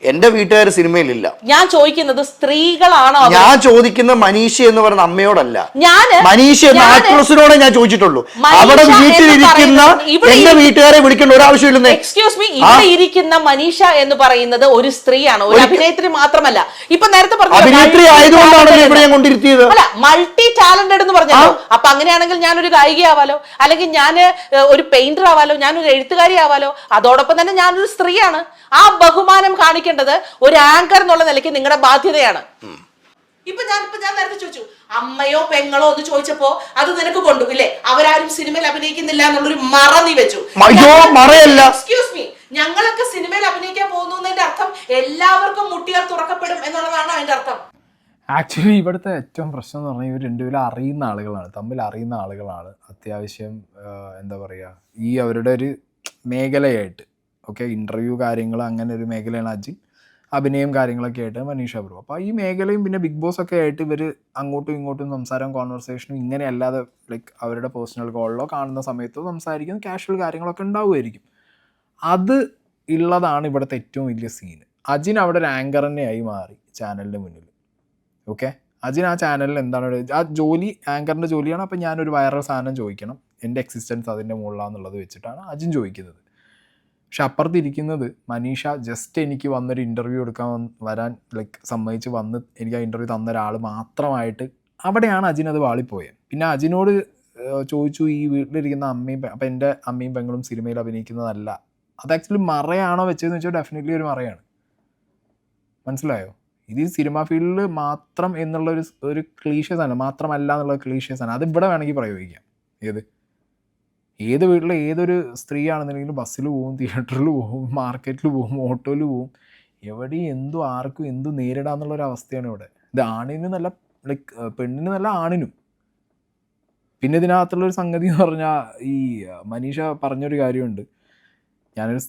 എന്റെ വീട്ടുകാർ സിനിമയിലില്ല. ഞാൻ ചോദിക്കുന്നത് സ്ത്രീകളാണോ ഞാൻ ചോദിക്കുന്ന മനീഷ എന്ന് പറയുന്ന അമ്മയോടല്ല, ഞാന് മനീഷ എന്ന ആക്ട്രസിനോടെ ഞാൻ ചോദിച്ചിട്ടുള്ളൂ. മനീഷ അവിടെ വീട്ടിലിരിക്കുന്ന എന്റെ വീട്ടുകാരെ വിളിക്കേണ്ട ഒരു ആവശ്യമില്ലെന്നേ. എക്സ്ക്യൂസ് മീ, ഇവിടെ ഇരിക്കുന്ന മനീഷ എന്ന് പറയുന്നത് ഒരു സ്ത്രീയാണ്, ഒരു അഭിനേത്രി മാത്രമല്ല. ഇപ്പൊ നേരത്തെ പറഞ്ഞു അഭിനേത്രി ആയതുകൊണ്ടാണല്ലോ ഇവിടെ ഞാൻ കൊണ്ടിരുത്തിയത്. അല്ല, മൾട്ടി ടാലന്റഡ് എന്ന് പറഞ്ഞല്ലോ. അപ്പൊ അങ്ങനെയാണെങ്കിൽ ഞാനൊരു ഗായികയാവാലോ, അല്ലെങ്കിൽ ഞാൻ ഒരു പെയിന്റർ ആവാലോ, ഞാനൊരു എഴുത്തുകാരി ആവാലോ, അതോടൊപ്പം തന്നെ ഞാനൊരു സ്ത്രീയാണ്. ആ ബഹുമാനം കാണിക്കേണ്ടത് ഒരു ആങ്കർ എന്നുള്ള നിലയ്ക്ക് നിങ്ങളുടെ ബാധ്യതയാണ്. ഇപ്പൊ ഞാൻ നേരത്തെ ചോദിച്ചു, അമ്മയോ പെങ്ങളോ എന്ന് ചോദിച്ചപ്പോ അത് നിനക്ക് കൊണ്ടു ഇല്ലേ, അവരാരും സിനിമയിൽ അഭിനയിക്കുന്നില്ല എന്നുള്ളൊരു മറ നീ വെച്ചു. എക്സ്ക്യൂസ് മീ, ഞങ്ങളൊക്കെ സിനിമയിൽ അഭിനയിക്കാൻ പോകുന്നതിന്റെ അർത്ഥം എല്ലാവർക്കും മുട്ടിയാൽ തുറക്കപ്പെടും എന്നുള്ളതാണ് അതിന്റെ അർത്ഥം. ആക്ച്വലി ഇവിടുത്തെ ഏറ്റവും പ്രശ്നം എന്ന് പറഞ്ഞാൽ ഇവർ രണ്ടുപേരും അറിയുന്ന ആളുകളാണ്, തമ്മിൽ അറിയുന്ന ആളുകളാണ്. അത്യാവശ്യം എന്താ പറയുക, ഈ അവരുടെ ഒരു മേഖലയായിട്ട് ഓക്കെ, ഇൻ്റർവ്യൂ കാര്യങ്ങൾ അങ്ങനെ ഒരു മേഖലയാണ് അജിൻ, അഭിനയം കാര്യങ്ങളൊക്കെ ആയിട്ട് മനീഷ ബ്രോ. അപ്പോൾ ഈ മേഖലയും പിന്നെ ബിഗ് ബോസ് ഒക്കെ ആയിട്ട് ഇവർ അങ്ങോട്ടും ഇങ്ങോട്ടും സംസാരം കോൺവെർസേഷനും ഇങ്ങനെ അല്ലാതെ ലൈക്ക് അവരുടെ പേഴ്സണൽ കോളിലോ കാണുന്ന സമയത്തോ സംസാരിക്കുന്ന കാഷ്വൽ കാര്യങ്ങളൊക്കെ ഉണ്ടാവുമായിരിക്കും. അത് ഉള്ളതാണ് ഇവിടുത്തെ ഏറ്റവും വലിയ സീന്. അജിൻ അവിടെ ഒരു ആങ്കർ തന്നെയായി മാറി ചാനലിൻ്റെ മുന്നിൽ. ഓക്കെ, അജിൻ ആ ചാനലിൽ എന്താണ് ആ ജോലി, ആങ്കറിൻ്റെ ജോലിയാണ്. അപ്പം ഞാനൊരു വൈറൽ സാധനം ചോദിക്കണം, എൻ്റെ എക്സിസ്റ്റൻസ് അതിൻ്റെ മുകളിലാണെന്നുള്ളത് വെച്ചിട്ടാണ് അജിൻ ചോദിക്കുന്നത്. പക്ഷെ അപ്പുറത്തിരിക്കുന്നത് മനീഷ ജസ്റ്റ് എനിക്ക് വന്നൊരു ഇൻ്റർവ്യൂ എടുക്കാൻ വരാൻ ലൈക്ക് സമ്മതിച്ച് വന്ന് എനിക്ക് ആ ഇൻ്റർവ്യൂ തന്ന ഒരാൾ മാത്രമായിട്ട് അവിടെയാണ് അജിൻ അത് വാളിപ്പോയത്. പിന്നെ അജിനോട് ചോദിച്ചു ഈ വീട്ടിലിരിക്കുന്ന അമ്മയും, അപ്പം എൻ്റെ അമ്മയും പെങ്ങളും സിനിമയിൽ അഭിനയിക്കുന്നതല്ല, അത് ആക്ച്വലി മറയാണോ വെച്ചതെന്ന് വെച്ചാൽ ഡെഫിനറ്റ്ലി ഒരു മറയാണ്. മനസ്സിലായോ? ഇത് ഈ സിനിമ ഫീൽഡിൽ മാത്രം എന്നുള്ള ഒരു ക്ലീഷ്യസ് ആണ്, മാത്രമല്ല എന്നുള്ള ക്ലീഷ്യസ് ആണ്. അത് ഇവിടെ വേണമെങ്കിൽ പ്രയോഗിക്കാം. ഏത് വീട്ടിൽ ഏതൊരു സ്ത്രീ ആണെന്നുണ്ടെങ്കിലും ബസ്സിൽ പോവും, തിയേറ്ററിൽ പോവും, മാർക്കറ്റിൽ പോവും, ഓട്ടോയിൽ പോവും, എവിടെയും എന്തും ആർക്കും എന്തും നേരിടാന്നുള്ളൊരു അവസ്ഥയാണ് ഇവിടെ. ഇത് ആണിനും നല്ല ലൈക്ക് പെണ്ണിന് നല്ല ആണിനും. പിന്നെ ഇതിനകത്തുള്ളൊരു സംഗതി എന്ന് പറഞ്ഞാൽ ഈ മനീഷ പറഞ്ഞൊരു കാര്യമുണ്ട്, ഞാനൊരു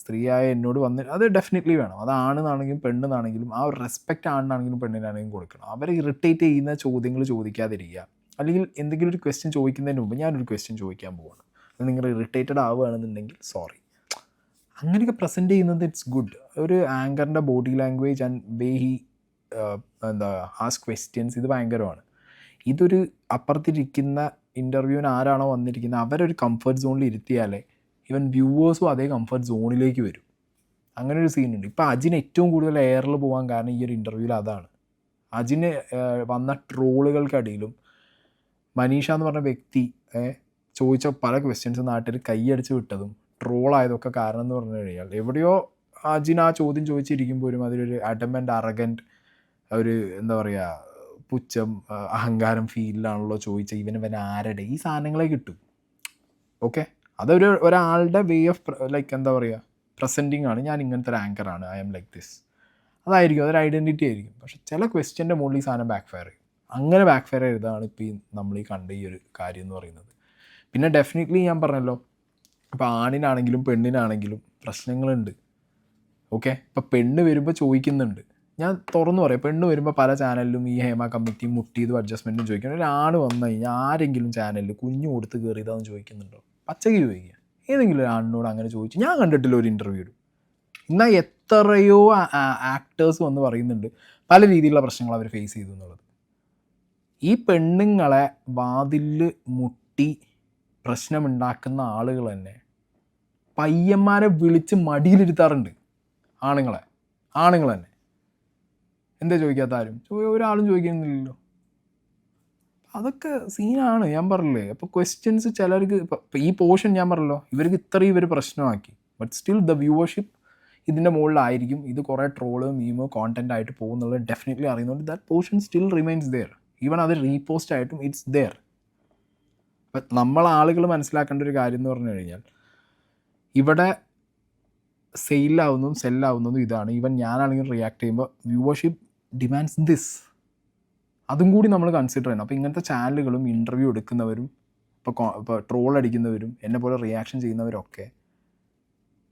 സ്ത്രീയായ എന്നോട് വന്ന് അത് ഡെഫിനറ്റ്ലി വേണം. അത് ആണെന്നാണെങ്കിലും പെണ്ണെന്നാണെങ്കിലും ആ ഒരു റെസ്പെക്റ്റ് ആണെന്നാണെങ്കിലും പെണ്ണിനാണെങ്കിലും കൊടുക്കണം. അവരെ ഇറിറ്റേറ്റ് ചെയ്യുന്ന ചോദ്യങ്ങൾ ചോദിക്കാതിരിക്കുക. അല്ലെങ്കിൽ എന്തെങ്കിലും ഒരു ക്വസ്റ്റ്യൻ ചോദിക്കുന്നതിന് മുമ്പ് ഞാനൊരു ക്വസ്റ്റ്യൻ ചോദിക്കാൻ പോവാണ്, അത് നിങ്ങൾ ഇറിറ്റേറ്റഡ് ആവുകയാണെന്നുണ്ടെങ്കിൽ സോറി, അങ്ങനെയൊക്കെ പ്രസൻറ്റ് ചെയ്യുന്നത് ഇറ്റ്സ് ഗുഡ്. ഒരു ആങ്കറിൻ്റെ body language and way he ask questions ഇത് ഭയങ്കരമാണ്. ഇതൊരു അപ്പുറത്തിരിക്കുന്ന ഇൻ്റർവ്യൂവിന് ആരാണോ വന്നിരിക്കുന്നത് അവരൊരു കംഫർട്ട് സോണിൽ ഇരുത്തിയാലേ ഈവൻ വ്യൂവേഴ്സും അതേ കംഫർട്ട് സോണിലേക്ക് വരും. അങ്ങനെ ഒരു സീനുണ്ട്. ഇപ്പോൾ അജിന് ഏറ്റവും കൂടുതൽ എയറിൽ പോകാൻ കാരണം ഈ ഒരു ഇൻ്റർവ്യൂവിൽ അതാണ്. അജിന് വന്ന ട്രോളുകൾക്കിടയിലും മനീഷ എന്ന് പറഞ്ഞ വ്യക്തി ചോദിച്ച പല ക്വസ്റ്റ്യൻസ് നാട്ടിൽ കൈയടിച്ച് വിട്ടതും ട്രോളായതൊക്കെ കാരണം എന്ന് പറഞ്ഞു കഴിഞ്ഞാൽ എവിടെയോ അജിൻ ആ ചോദ്യം ചോദിച്ചിരിക്കുമ്പോഴും അതിലൊരു അഡമൻ്റ് അറഗൻറ്റ് ഒരു എന്താ പറയുക പുച്ഛം അഹങ്കാരം ഫീലിലാണല്ലോ ചോദിച്ചത്, ഇവൻ ആരുടെ ഈ സാധനങ്ങളെ കിട്ടും. ഓക്കെ, അതൊരു ഒരാളുടെ വേ ഓഫ് ലൈക്ക് എന്താ പറയുക പ്രസൻറ്റിങ് ആണ്, ഞാൻ ഇങ്ങനത്തെ ഒരു ആങ്കറാണ്, ഐ എം ലൈക്ക് ദിസ്, അതായിരിക്കും, അതൊരു ഐഡൻറ്റിറ്റി ആയിരിക്കും. പക്ഷെ ചില ക്വസ്റ്റ്യൻ്റെ മുകളിൽ ഈ സാധനം ബാക്ക് ഫയർ ചെയ്യും. അങ്ങനെ ബാക്ക് ഫയർ ചെയ്തതാണ് ഇപ്പോൾ ഈ നമ്മൾ ഈ കണ്ട ഈ ഒരു കാര്യം എന്ന് പറയുന്നത്. പിന്നെ ഡെഫിനറ്റ്ലി ഞാൻ പറഞ്ഞല്ലോ, ഇപ്പോൾ ആണിനാണെങ്കിലും പെണ്ണിനാണെങ്കിലും പ്രശ്നങ്ങളുണ്ട്. ഓക്കെ, ഇപ്പോൾ പെണ്ണ് വരുമ്പോൾ ചോദിക്കുന്നുണ്ട്, ഞാൻ തുറന്നു പറയാം, പെണ്ണ് വരുമ്പോൾ പല ചാനലിലും ഈ ഹേമ കമ്മിറ്റി മുട്ടിയതും അഡ്ജസ്റ്റ്മെൻറ്റും ചോദിക്കണം. ഒരാണ് വന്നു കഴിഞ്ഞാൽ ആരെങ്കിലും ചാനലിൽ കുഞ്ഞു കൊടുത്ത് കയറിയതാണെന്ന് ചോദിക്കുന്നുണ്ടോ? പച്ചയ്ക്ക് ചോദിക്കുക. ഏതെങ്കിലും ഒരു ആണിനോട് അങ്ങനെ ചോദിച്ചു ഞാൻ കണ്ടിട്ടില്ല ഒരു ഇൻ്റർവ്യൂവിൽ. എന്നാൽ എത്രയോ ആക്ടേഴ്സ് വന്ന് പറയുന്നുണ്ട് പല രീതിയിലുള്ള പ്രശ്നങ്ങൾ അവർ ഫേസ് ചെയ്തു എന്നുള്ളത്. ഈ പെണ്ണുങ്ങളെ വാതിൽ മുട്ടി പ്രശ്നമുണ്ടാക്കുന്ന ആളുകൾ തന്നെ പയ്യന്മാരെ വിളിച്ച് മടിയിലിരുത്താറുണ്ട്. ആണുങ്ങൾ തന്നെ എന്താ ചോദിക്കാത്ത ആരും? ഒരാളും ചോദിക്കുന്നില്ലല്ലോ. അതൊക്കെ സീനാണ്, ഞാൻ പറഞ്ഞില്ലേ. അപ്പോൾ ക്വസ്റ്റ്യൻസ് ചിലർക്ക് ഇപ്പോൾ ഈ പോർഷൻ ഞാൻ പറഞ്ഞല്ലോ ഇവർക്ക് ഇത്രയും ഇവർ പ്രശ്നമാക്കി, ബട്ട് സ്റ്റിൽ ദ വ്യൂവർഷിപ്പ് ഇതിൻ്റെ മുകളിലായിരിക്കും. ഇത് കുറേ ട്രോള് മീമോ കോണ്ടൻ്റ് ആയിട്ട് പോകുന്നുള്ളത് ഡെഫിനറ്റ്ലി അറിയുന്നുണ്ട്. That portion still remains there, even അത് റീപോസ്റ്റ് ആയിട്ടും ഇറ്റ്സ് ദെയർ. അപ്പം നമ്മൾ ആളുകൾ മനസ്സിലാക്കേണ്ട ഒരു കാര്യം എന്ന് പറഞ്ഞു കഴിഞ്ഞാൽ ഇവിടെ സെയിലാവുന്നതും സെല്ലാവുന്നതും ഇതാണ്. ഈവൻ ഞാനാണെങ്കിൽ റിയാക്ട് ചെയ്യുമ്പോൾ വ്യൂവർഷിപ്പ് ഡിമാൻഡ്സ് ദിസ്, അതും കൂടി നമ്മൾ കൺസിഡർ ചെയ്യണം. അപ്പോൾ ഇങ്ങനത്തെ ചാനലുകളും ഇൻ്റർവ്യൂ എടുക്കുന്നവരും ഇപ്പോൾ ട്രോൾ അടിക്കുന്നവരും എന്നെ പോലെ റിയാക്ഷൻ ചെയ്യുന്നവരൊക്കെ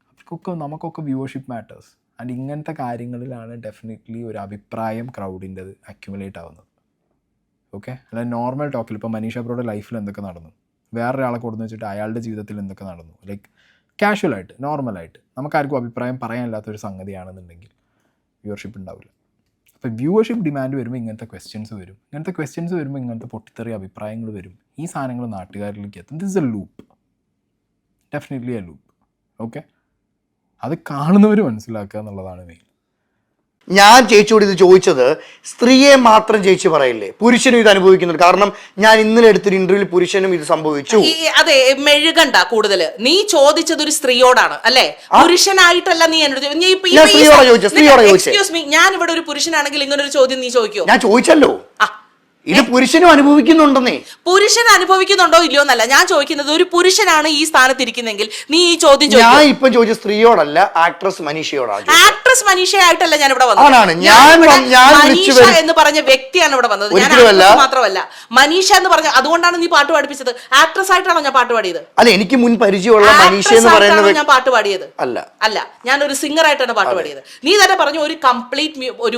അവർക്കൊക്കെ നമുക്കൊക്കെ വ്യൂവർഷിപ്പ് മാറ്റേഴ്സ്. ആൻഡ് ഇങ്ങനത്തെ കാര്യങ്ങളിലാണ് ഡെഫിനറ്റ്ലി ഒരു അഭിപ്രായം ക്രൗഡിൻ്റെത് അക്യുമുലേറ്റ് ആവുന്നത്. ഓക്കെ, അല്ല നോർമൽ ടോക്കിൽ ഇപ്പോൾ മനീഷ ബ്രോയുടെ ലൈഫിൽ എന്തൊക്കെ നടന്നു, വേറൊരാളെ കൊടുന്ന് വെച്ചിട്ട് അയാളുടെ ജീവിതത്തിൽ എന്തൊക്കെ നടന്നു, ലൈക്ക് കാഷ്വലായിട്ട് നോർമലായിട്ട് നമുക്കാർക്കും അഭിപ്രായം പറയാനില്ലാത്തൊരു സംഗതിയാണെന്നുണ്ടെങ്കിൽ വ്യൂവർഷിപ്പ് ഉണ്ടാവില്ല. അപ്പോൾ വ്യൂവർഷിപ്പ് ഡിമാൻഡ് വരുമ്പോൾ ഇങ്ങനത്തെ ക്വസ്റ്റ്യൻസ് വരും. ഇങ്ങനത്തെ ക്വസ്റ്റ്യൻസ് വരുമ്പോൾ ഇങ്ങനത്തെ പൊട്ടിത്തെറിയ അഭിപ്രായങ്ങൾ വരും. ഈ സാധനങ്ങൾ നാട്ടുകാരിലേക്ക് എത്തും. This A loop, definitely A loop. Okay, അത് കാണുന്നവർ മനസ്സിലാക്കുക എന്നുള്ളതാണ് മെയിൻ. ഞാൻ ചേച്ചിയോട് ഇത് ചോദിച്ചത് സ്ത്രീയെ മാത്രം ചേച്ചി പറയില്ലേ, പുരുഷനും ഇത് അനുഭവിക്കുന്നുണ്ട്. കാരണം ഞാൻ ഇന്നലെ എടുത്തൊരു ഇന്റർവ്യൂവിൽ പുരുഷനും ഇത് സംഭവിച്ചു. അതെ, മെഴുകണ്ട കൂടുതല്. നീ ചോദിച്ചത് ഒരു സ്ത്രീയോടാണ് അല്ലേ, പുരുഷനായിട്ടല്ല. നീ എന്നോട് എക്സ്ക്യൂസ് മീ, ഞാൻ ഇവിടെ ഒരു പുരുഷനാണെങ്കിൽ ഇങ്ങനൊരു ചോദ്യം നീ ചോദിക്കോ? ഞാൻ ചോദിച്ചല്ലോ, ഇത് പുരുഷനും അനുഭവിക്കുന്നുണ്ടെന്നേ. പുരുഷൻ അനുഭവിക്കുന്നുണ്ടോ ഇല്ലയോ എന്നല്ല ഞാൻ ചോദിക്കുന്നത്. ഒരു പുരുഷനാണ് ഈ സ്ഥാനത്ത് ഇരിക്കുന്നെങ്കിൽ നീ ഈ ചോദ്യം ഞാൻ ഇപ്പം ചോദിച്ച സ്ത്രീയോടല്ല, ആക്ട്രസ് മനീഷയോടാണ്. ആക്ട്രസ് മനീഷയായിട്ടല്ല ഞാൻ ഇവിടെ വന്നത്. മനീഷ എന്ന് പറഞ്ഞ വ്യക്തിയാണ് ഇവിടെ വന്നത്. ഞാൻ ആക്ട്രസ് മാത്രമല്ല, മനീഷ എന്ന് പറഞ്ഞ, അതുകൊണ്ടാണ് നീ പാട്ട് പഠിപ്പിച്ചത്. ആക്ട്രസ് ആയിട്ടാണോ ഞാൻ പാട്ട് പാടിയത്? അല്ല, എനിക്ക് മുൻ പരിചയമുള്ള മനീഷ എന്ന് പറയുന്നത് ഞാൻ പാട്ട് പാടിയത് അല്ല, ഞാൻ ഒരു സിംഗർ ആയിട്ടാണ് പാട്ട് പാടിയത്. നീ തന്നെ പറഞ്ഞു ഒരു കംപ്ലീറ്റ് ഒരു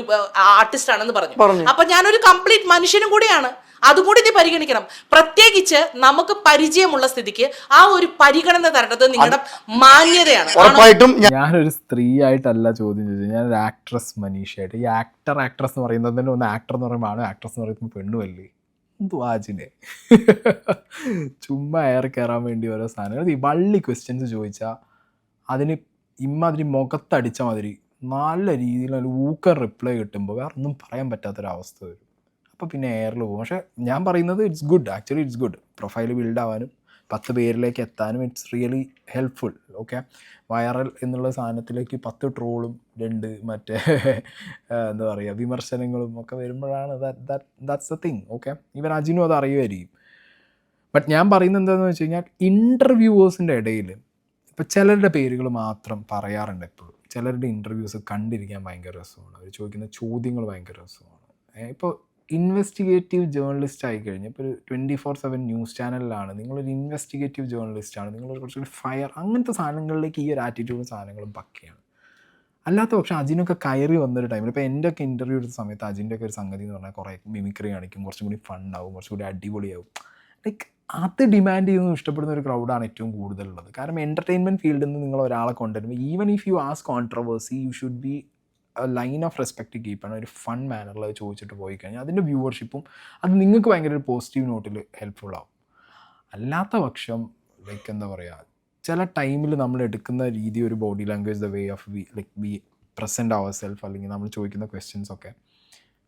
ആർട്ടിസ്റ്റ് ആണെന്ന് പറഞ്ഞു. അപ്പൊ ഞാൻ ഒരു കംപ്ലീറ്റ് മനുഷ്യനും കൂടിയാണ്. അതുകൂടി നീ പരിഗണിക്കണം. പ്രത്യേകിച്ച് നമുക്ക് പരിചയമുള്ള സ്ഥിതിക്ക് ആ ഒരു പരിഗണന തരേണ്ടത് നിങ്ങളുടെ മാന്യതയാണ്. ഉറപ്പായിട്ടും ഞാനൊരു സ്ത്രീ ആയിട്ടല്ല ചോദ്യം ചോദിച്ചത്, ഞാനൊരു ആക്ട്രസ് മനീഷയായിട്ട്. ഈ ആക്ട്രസ് എന്ന് പറയുന്നതിന് ഒന്ന് ആക്ടർ എന്ന് പറയുമ്പോൾ ആണ്, ആക്ട്രസ് എന്ന് പറയുമ്പോൾ പെണ്ണുമല്ലേ. വാജിനെ ചുമ്മാ എയർ കയറാൻ വേണ്ടി ഓരോ സാധനങ്ങൾ ഈ വള്ളി ക്വസ്റ്റ്യൻസ് ചോദിച്ചാൽ അതിന് ഇമ്മാതിരി മുഖത്തടിച്ച മാതിരി നല്ല രീതിയിൽ ഒരു ഊക്കർ റിപ്ലൈ കിട്ടുമ്പോൾ വേറെ ഒന്നും പറയാൻ പറ്റാത്തൊരവസ്ഥ വരും. അപ്പോൾ പിന്നെ എയറിൽ പോകും. പക്ഷേ ഞാൻ പറയുന്നത് it's good, actually it's good. Profile build ആവാനും 10 പേരിലേക്ക് എത്താനും it's really helpful. Okay, viral എന്നുള്ള സാധനത്തിലേക്ക് 10 ട്രോളും 2 മറ്റേ എന്താ പറയുക വിമർശനങ്ങളും ഒക്കെ വരുമ്പോഴാണ് that's the thing. Okay, even അജിനും അത് അറിയുമായിരിക്കും. ബട്ട് ഞാൻ പറയുന്നത് എന്താണെന്ന് വെച്ച് കഴിഞ്ഞാൽ ഇൻ്റർവ്യൂവേഴ്സിൻ്റെ ഇടയിൽ ഇപ്പോൾ ചിലരുടെ പേരുകൾ മാത്രം പറയാറുണ്ട് എപ്പോഴും. ചിലരുടെ ഇൻ്റർവ്യൂസ് കണ്ടിരിക്കാൻ ഭയങ്കര രസമാണ്, അവർ ചോദിക്കുന്ന ചോദ്യങ്ങൾ ഭയങ്കര രസമാണ്. ഇപ്പോൾ ഇൻവെസ്റ്റിഗേറ്റീവ് ജേർണലിസ്റ്റ് ആയിക്കഴിഞ്ഞാൽ ഇപ്പോൾ ഒരു 24/7 ന്യൂസ് ചാനലിലാണ്, നിങ്ങളൊരു ഇൻവെസ്റ്റിഗേറ്റീവ് ജേർണലിസ്റ്റാണ്, നിങ്ങളൊരു കുറച്ചുകൂടി ഫയർ അങ്ങനത്തെ സാധനങ്ങളിലേക്ക് ഈ ഒരു ആറ്റിറ്റ്യൂഡും സാധനങ്ങളും പക്കയാണ്. അല്ലാത്ത പക്ഷേ അജിനൊക്കെ കയറി വന്നൊരു ടൈമിൽ ഇപ്പോൾ എൻ്റെ ഒക്കെ ഇൻ്റർവ്യൂ എടുത്ത സമയത്ത് അജിൻ്റെ ഒക്കെ ഒരു സംഗതി എന്ന് പറഞ്ഞാൽ കുറേ മിമിക്രി കാണിക്കും, കുറച്ചും കൂടി ഫണ്ണാവും, കുറച്ചും കൂടി അടിപൊളിയാവും. ലൈക്ക് അത് ഡിമാൻഡ് ചെയ്യുന്നു ഇഷ്ടപ്പെടുന്ന ഒരു ക്രൗഡാണ് ഏറ്റവും കൂടുതലുള്ളത്. കാരണം എൻ്റർടൈൻമെൻറ്റ് ഫീൽഡിൽ നിന്ന് നിങ്ങൾ ഒരാളെ കൊണ്ടുവരുമ്പോൾ even if you ask controversy you should be line of respect keep ആണ്. ഒരു ഫൺ മാനറിൽ അത് ചോദിച്ചിട്ട് പോയി കഴിഞ്ഞാൽ അതിൻ്റെ വ്യൂവർഷിപ്പും അത് നിങ്ങൾക്ക് ഭയങ്കര ഒരു പോസിറ്റീവ് നോട്ടിൽ ഹെൽപ്ഫുൾ ആവും. അല്ലാത്ത പക്ഷം ലൈക്ക് എന്താ പറയുക, ചില ടൈമിൽ നമ്മൾ എടുക്കുന്ന രീതി, ഒരു body language, the way of be present ourself, അല്ലെങ്കിൽ നമ്മൾ ചോദിക്കുന്ന ക്വസ്റ്റ്യൻസ് ഒക്കെ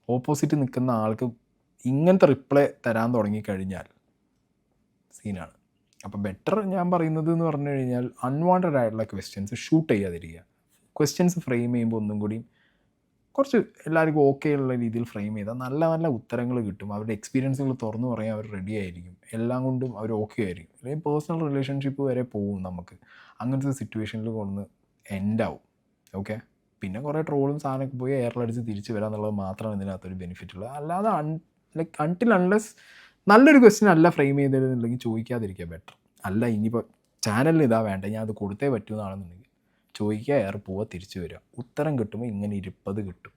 ഓപ്പോസിറ്റ് നിൽക്കുന്ന ആൾക്ക് ഇങ്ങനത്തെ റിപ്ലൈ തരാൻ തുടങ്ങിക്കഴിഞ്ഞാൽ സീനാണ്. അപ്പോൾ ബെറ്റർ ഞാൻ പറയുന്നത് എന്ന് പറഞ്ഞു കഴിഞ്ഞാൽ അൺവാണ്ടഡ് ആയിട്ടുള്ള ക്വസ്റ്റ്യൻസ് ഷൂട്ട് ചെയ്യാതിരിക്കുക. ക്വസ്റ്റ്യൻസ് ഫ്രെയിം ചെയ്യുമ്പോൾ ഒന്നും കൂടി കുറച്ച് എല്ലാവർക്കും ഓക്കെ ഉള്ള രീതിയിൽ ഫ്രെയിം ചെയ്താൽ നല്ല നല്ല ഉത്തരങ്ങൾ കിട്ടും. അവരുടെ എക്സ്പീരിയൻസുകൾ തുറന്നു പറയാൻ അവർ റെഡി ആയിരിക്കും, എല്ലാം കൊണ്ടും അവർ ഓക്കെ ആയിരിക്കും. അല്ലെങ്കിൽ പേഴ്സണൽ റിലേഷൻഷിപ്പ് വരെ പോവും നമുക്ക് അങ്ങനത്തെ സിറ്റുവേഷനിൽ കൊണ്ടുവന്ന് എൻഡാവും. ഓക്കെ, പിന്നെ കുറേ ട്രോളും സാധനമൊക്കെ പോയി എയറിലടിച്ച് തിരിച്ച് വരാം എന്നുള്ളത് മാത്രമാണ് ഇതിനകത്തൊരു ബെനിഫിറ്റ് ഉള്ളത്. അല്ലാതെ ലൈക്ക് അൺടിൽ അൺലെസ് നല്ലൊരു ക്വസ്റ്റ്യൻ അല്ല ഫ്രെയിം ചെയ്തതെന്നുണ്ടെങ്കിൽ ചോദിക്കാതിരിക്കുക ബെറ്റർ. അല്ല ഇനിയിപ്പോൾ ചാനലിൽ ഇതാ വേണ്ട, ഞാൻ അത് കൊടുത്തേ പറ്റുമെന്നാണെന്നുണ്ടെങ്കിൽ ചോദിക്കുക, എയർ പോവുക, തിരിച്ചു വരിക. ഉത്തരം കിട്ടുമ്പോൾ ഇങ്ങനെ 20 കിട്ടും.